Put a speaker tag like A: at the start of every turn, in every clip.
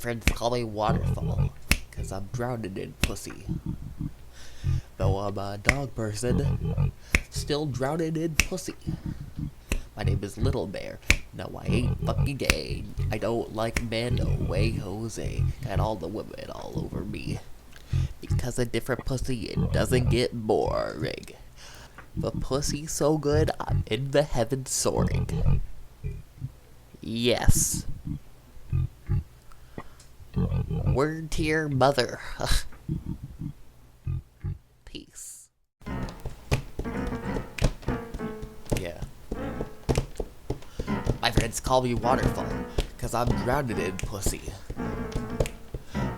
A: friends call me Waterfall, cause I'm drowning in pussy. Though I'm a dog person, still drowning in pussy. My name is Little Bear. No, I ain't fucking gay. I don't like men, no way, Jose. Got all the women all over me. Because a different pussy, it doesn't get boring. The pussy's so good, I'm in the heavens soaring. Yes. Word to your mother. Peace. Yeah. My friends call me Waterfall, cause I'm drowning in pussy.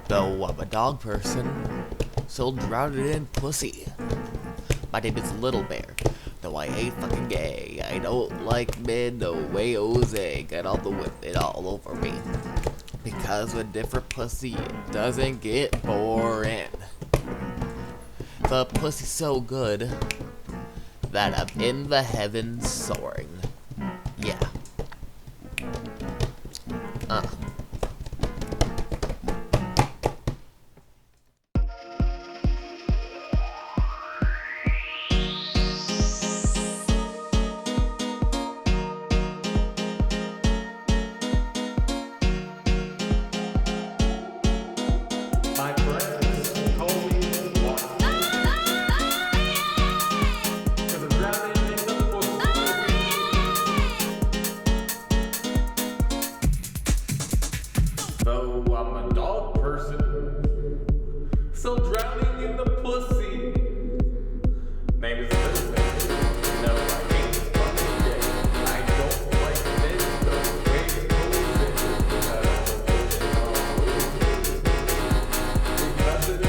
A: Though I'm a dog person, still drowning in pussy. My name is Little Bear. Though I ain't fucking gay. I don't like men, no way, Jose. Got all the women all over me. Because with different pussy, it doesn't get boring. The pussy's so good that I'm in the heavens soaring. Yeah.
B: My friends call me Waterfall, cause I'm drowning in the pussy. Though I'm a dog person, still drowning in the pussy. Name is Little Bear. No, I ain't fucking gay. I don't like men, no way, because it is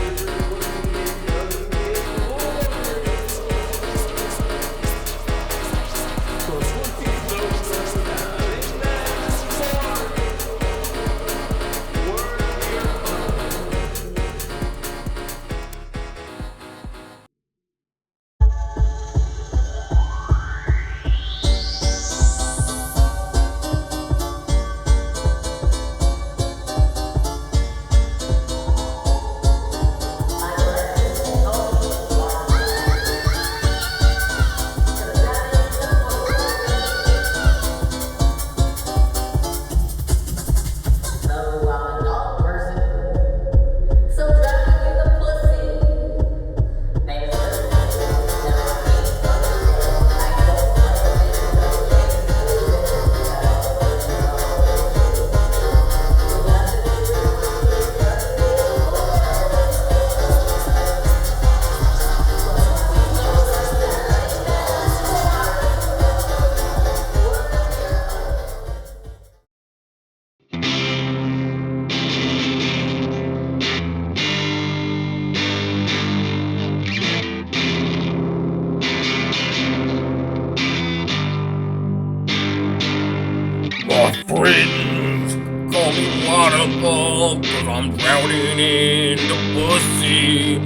C: My friends call me Waterfall, cause I'm drowning in the pussy.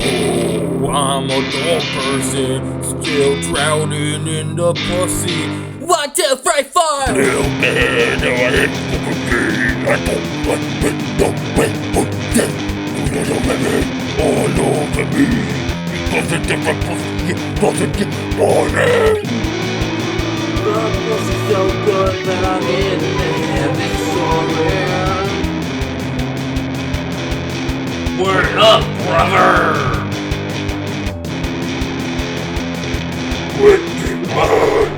C: Oh, I'm a dog person, still drowning in the pussy. 1, 2, 3, 4. Little man, I ain't fucking gay. I don't like men, no way, Jose. Got all the women all over me. Because a different pussy, it doesn't get boring.
A: The pussy's so good that I'm in the heavens soaring.
C: Word up, brother! Wicked man!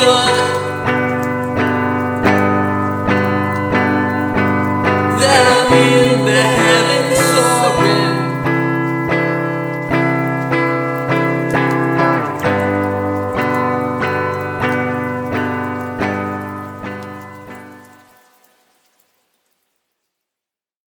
A: good than I'm in bed.